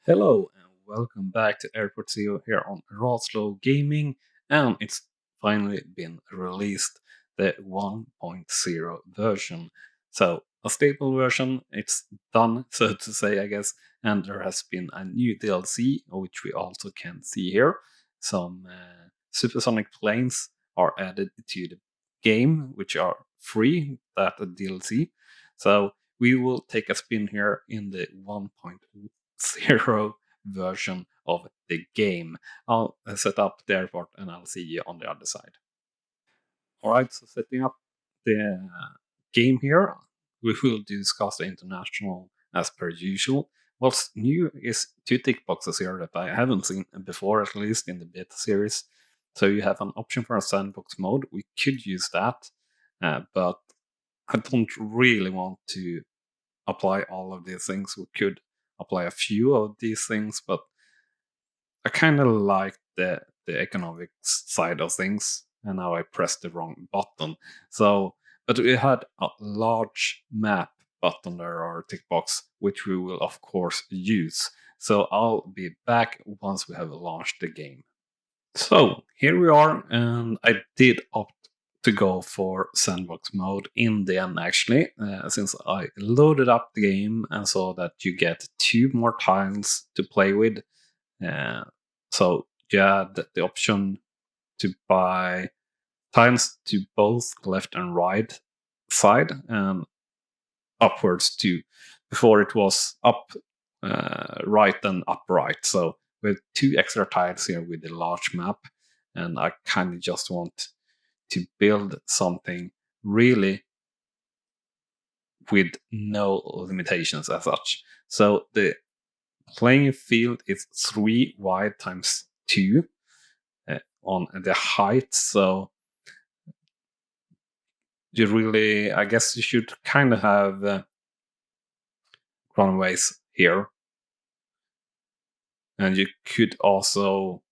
Hello and welcome back to Airport CEO here on RawSlowGaming, and it's finally been released, the 1.0 version. So a stable version, it's done, so to say, I guess, and there has been a new DLC, which we also can see here. Some supersonic planes are added to the game, which are free, that DLC. So we will take a spin here in the 1.0 version of the game. I'll set up the airport and I'll see you on the other side. Alright, so setting up the game here, we will discuss the international as per usual. What's new is two tick boxes here that I haven't seen before, at least in the beta series. So you have an option for a sandbox mode. We could use that, but I don't really want to apply all of these things. We could apply a few of these things, but I kind of like the economics side of things, and now I pressed the wrong button. So, but we had a large map button there, or tick box, which we will of course use. So I'll be back once we have launched the game. So here we are, and I did opt to go for sandbox mode in the end, actually, since I loaded up the game and saw that you get two more tiles to play with. Uh, so you had the option to buy tiles to both left and right side and upwards too. Before it was up, right, and upright. So with two extra tiles here with the large map, and I kind of just want to build something really with no limitations as such. So the playing field is 3 wide times 2 on the height. So you really, I guess you should kind of have runways here. And you could also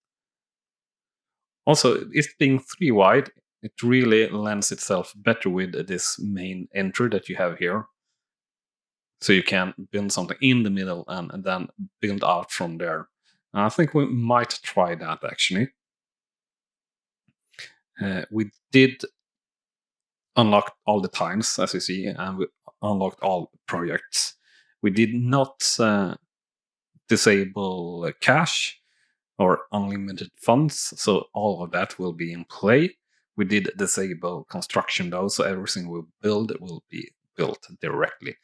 it being 3 wide, it really lends itself better with this main entry that you have here. So you can build something in the middle and then build out from there. And I think we might try that actually. We did unlock all the times, as you see, and we unlocked all projects. We did not disable cash or unlimited funds, so all of that will be in play. We did disable construction though, so everything we build will be built directly.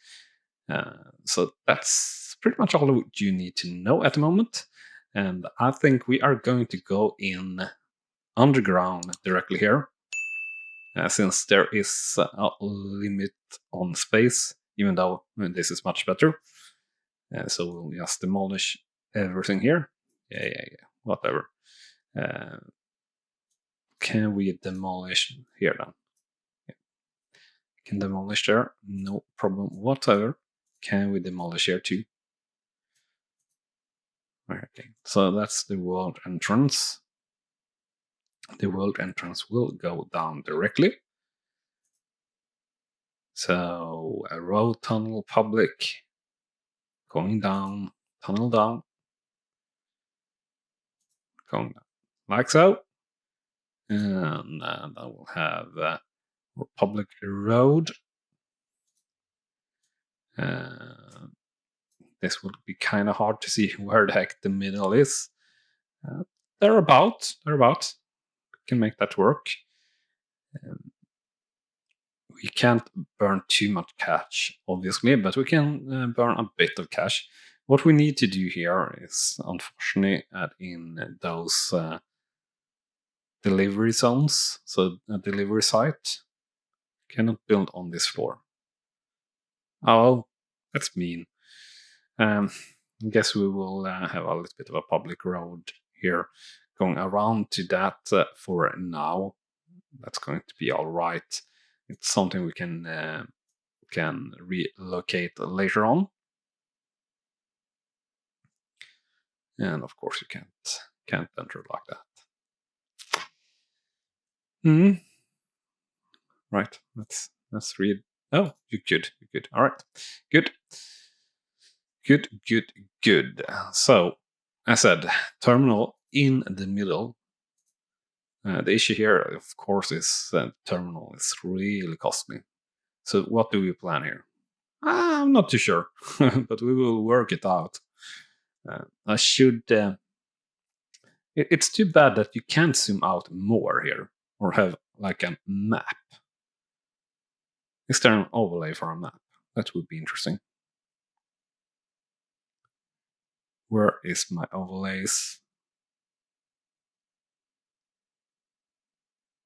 So that's pretty much all you need to know at the moment. And I think we are going to go in underground directly here, since there is a limit on space, even though this is much better. So we'll just demolish everything here. Yeah, whatever. Can we demolish here then? Yeah. Can demolish there, no problem whatsoever. Can we demolish here too? Okay, so that's the world entrance. The world entrance will go down directly. So a road tunnel public going down, tunnel down, going down like so. And then I will have Republic Road. This would be kind of hard to see where the heck the middle is. Thereabout. Can make that work. We can't burn too much cash, obviously, but we can burn a bit of cash. What we need to do here is, unfortunately, add in those delivery zones. So a delivery site cannot build on this floor. Oh, that's mean. I guess we will have a little bit of a public road here going around to that for now. That's going to be all right. It's something we can relocate later on. And of course, you can't enter like that. Right. Let's read. Oh, you could. All right. Good. Good. So, as I said, terminal in the middle. The issue here, of course, is that terminal is really costly. So what do we plan here? I'm not too sure, but we will work it out. I should... it's too bad that you can't zoom out more here, or have like a map. Is there an overlay for a map? That would be interesting. Where is my overlays?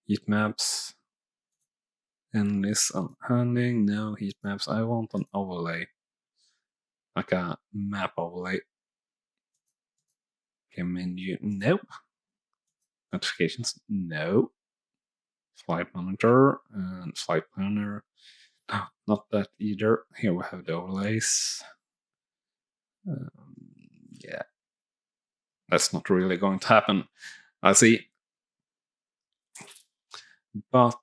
Heat maps. And this unhandling, no heat maps. I want an overlay. Like a map overlay. Okay, menu, no. Notifications, no. Flight monitor and flight planner. No, not that either. Here we have the overlays. Yeah. That's not really going to happen, I see. But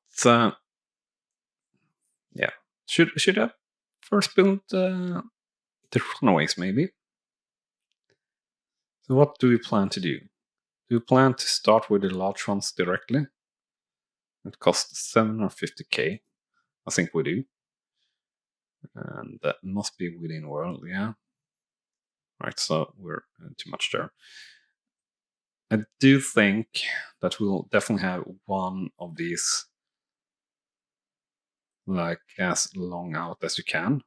yeah, should I first build the runaways maybe? So what do we plan to do? Do we plan to start with the large ones directly? It costs 750k. I think we do. And that must be within world, yeah. Right, so we're too much there. I do think that we'll definitely have one of these like as long out as you can.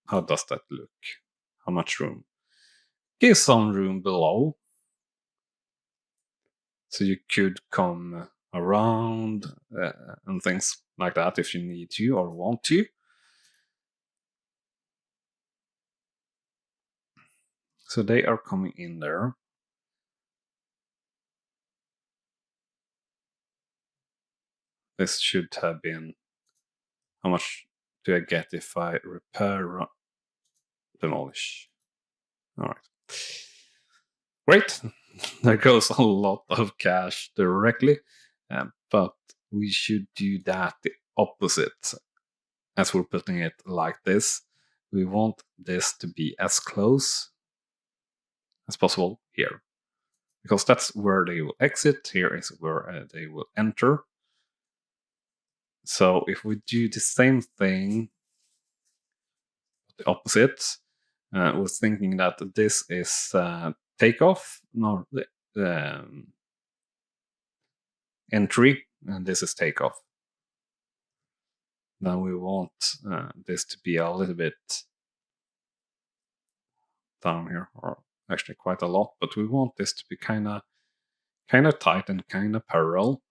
How does that look? How much room? Give some room below. So you could come around and things like that if you need to or want to. So they are coming in there. This should have been... How much do I get if I repair, demolish? All right. Great. There goes a lot of cash directly, but we should do that the opposite. As we're putting it like this, we want this to be as close as possible here, because that's where they will exit. Here is where they will enter. So if we do the same thing, the opposite, we're thinking that this is takeoff, no, entry, and this is takeoff. Then we want this to be a little bit down here, or actually quite a lot, but we want this to be kind of tight and kind of parallel.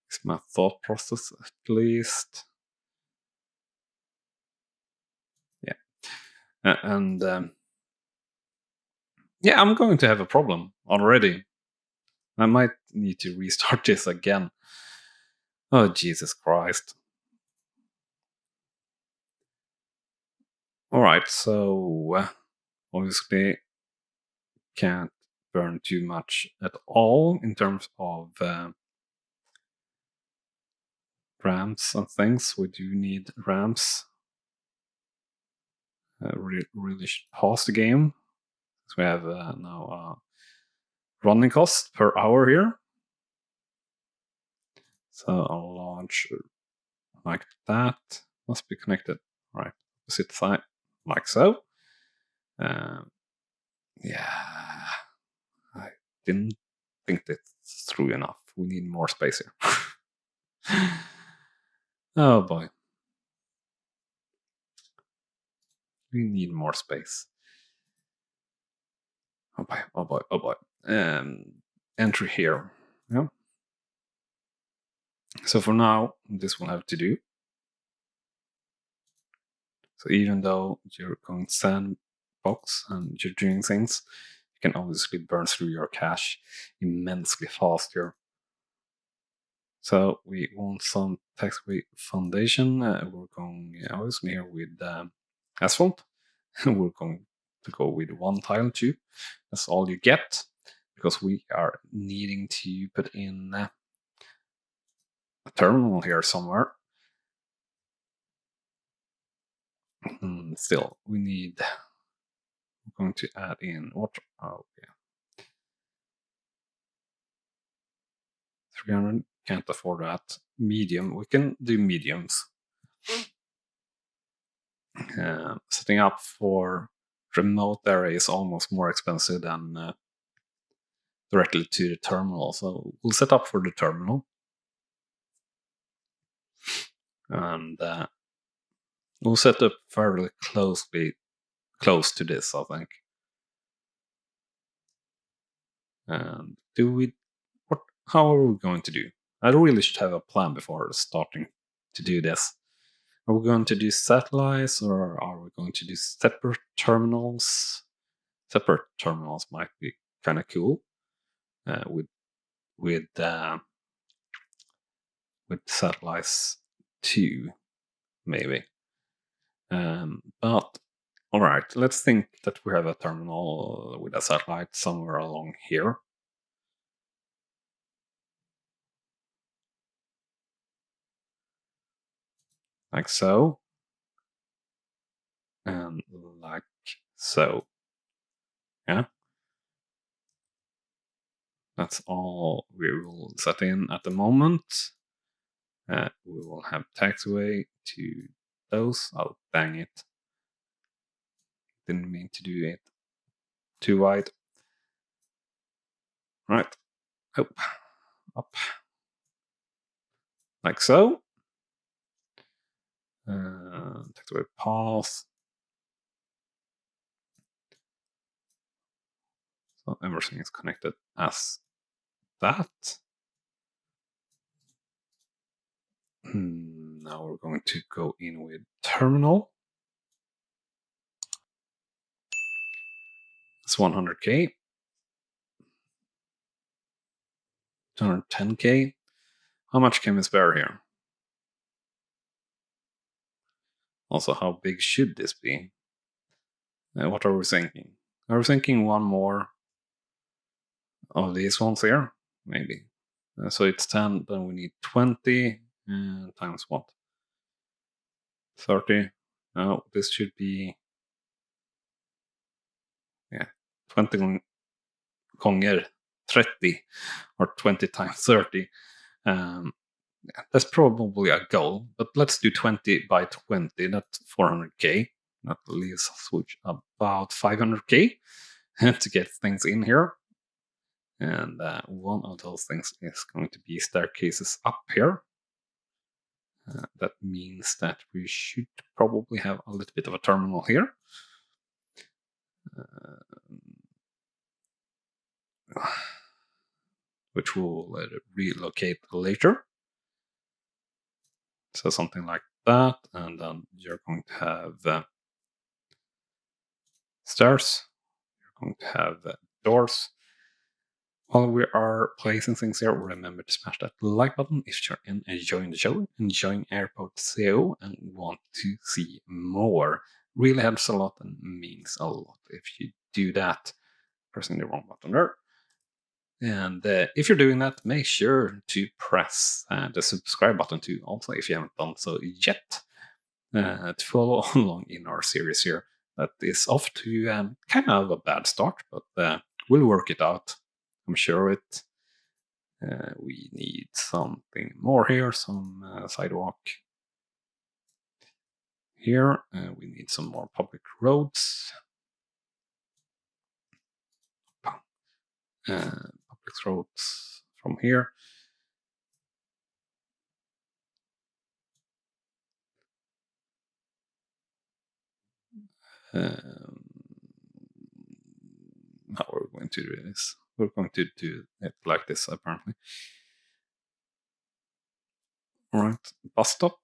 It's my thought process, at least. Yeah. And yeah, I'm going to have a problem already. I might need to restart this again. Oh, Jesus Christ. Alright, so obviously can't burn too much at all in terms of ramps and things. We do need ramps. Really should pause the game. So we have now running cost per hour here. So I'll launch like that. Must be connected. Right, opposite side, like so. Yeah, I didn't think that's through enough. We need more space here. Oh boy. We need more space. Oh boy, oh boy, oh boy. Entry here. Yeah. So for now, this will have to do. So even though you're going sandbox and you're doing things, you can obviously burn through your cache immensely faster. So we want some taxiway foundation. We're going obviously here with asphalt. We're going to go with 1 tile too. That's all you get, because we are needing to put in a terminal here somewhere. Still, we're going to add in water. Oh, yeah. 300, can't afford that. Medium, we can do mediums. Setting up for remote area is almost more expensive than directly to the terminal. So we'll set up for the terminal. And we'll set up fairly close to this, I think. And how are we going to do? I really should have a plan before starting to do this. Are we going to do satellites, or are we going to do separate terminals? Separate terminals might be kind of cool with satellites too, maybe. But all right, let's think that we have a terminal with a satellite somewhere along here. Like so. And like so. Yeah. That's all we will set in at the moment. We will have taxiway to those. Oh, dang it. Didn't mean to do it too wide. Right. Oh, up. Like so. Taxiway path. So everything is connected as that. Now we're going to go in with terminal. It's 100k. 210k. How much can we spare here? Also, how big should this be? What are we thinking? Are we thinking one more of these ones here? Maybe. So it's 10, then we need 20 times what? 30. No, this should be 20 gånger 30, or 20 times 30. That's probably a goal, but let's do 20 by 20. That's 400k. That leaves us with about 500k to get things in here. And one of those things is going to be staircases up here. That means that we should probably have a little bit of a terminal here. Which we'll relocate later. So something like that, and then you're going to have stairs. You're going to have doors. While we are placing things here, remember to smash that like button if you're enjoying the show, enjoying Airport ACEO, and want to see more. Really helps a lot and means a lot if you do that. Pressing the wrong button there. And if you're doing that, make sure to press the subscribe button too, also if you haven't done so yet, to follow along in our series here. That is off to kind of a bad start, but we'll work it out. I'm sure of it. We need something more here, some sidewalk here. We need some more public roads. Public roads from here. How are we going to do this? We're going to do it like this, apparently. Alright, bus stop.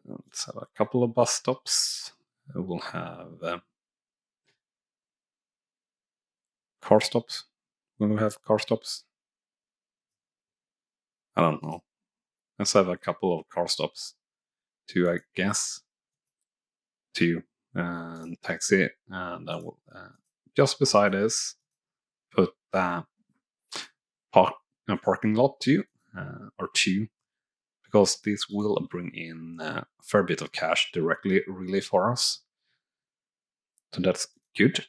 Let's have a couple of bus stops. We'll have car stops. Will we have car stops? I don't know. Let's have a couple of car stops. 2, I guess. 2 and taxi, and I will just beside this put a parking lot 2 or 2, because this will bring in a fair bit of cash directly, really, for us. So that's good.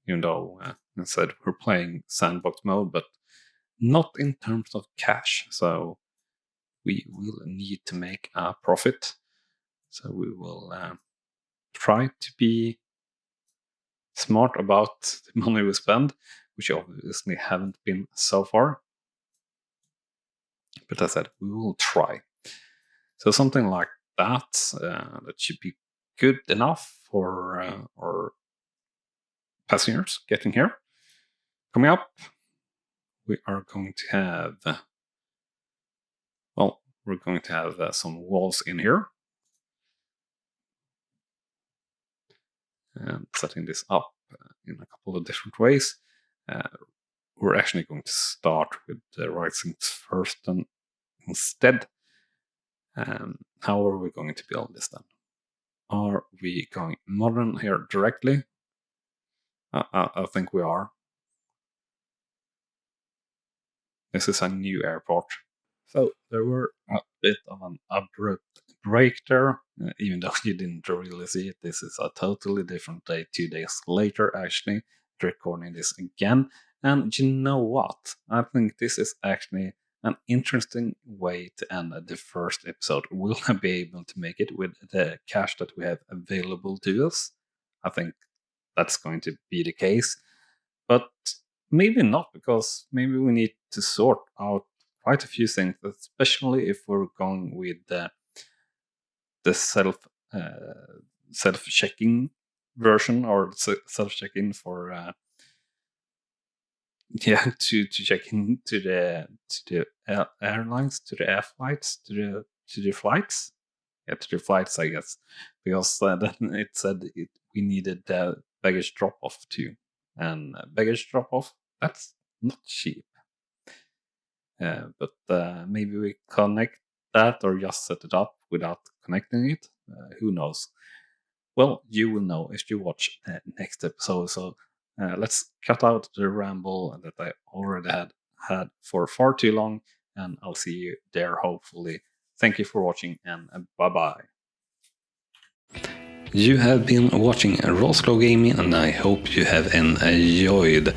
Even though instead we're playing sandbox mode, but not in terms of cash. So we will need to make a profit. So we will try to be smart about the money we spend, which obviously haven't been so far. But as I said, we will try. So something like that, that should be good enough for our passengers getting here. Coming up, we are going to have, we're going to have some walls in here. And setting this up in a couple of different ways. We're actually going to start with the right things first and instead. How are we going to build this then? Are we going modern here directly? I think we are. This is a new airport. So there were a bit of an abrupt break there, even though you didn't really see it. This is a totally different day, 2 days later actually, recording this again. And you know what? I think this is actually an interesting way to end the first episode. Will I be able to make it with the cash that we have available to us? I think that's going to be the case. But maybe not, because maybe we need to sort out quite a few things, especially if we're going with the self-checking version, or self-check-in for to check in to the airlines, to the air flights, to the flights. To the flights, I guess, because then it said we needed the baggage drop-off too. And baggage drop-off, that's not cheap. But maybe we connect that, or just set it up without connecting it. Who knows? Well, you will know if you watch the next episode. So let's cut out the ramble that I already had for far too long, and I'll see you there hopefully. Thank you for watching, and bye-bye. You have been watching RawSlowGaming, and I hope you have enjoyed.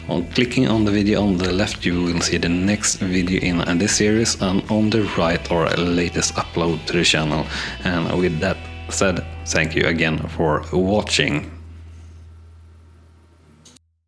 On clicking on the video on the left, you will see the next video in this series, and on the right, our latest upload to the channel. And with that said, thank you again for watching.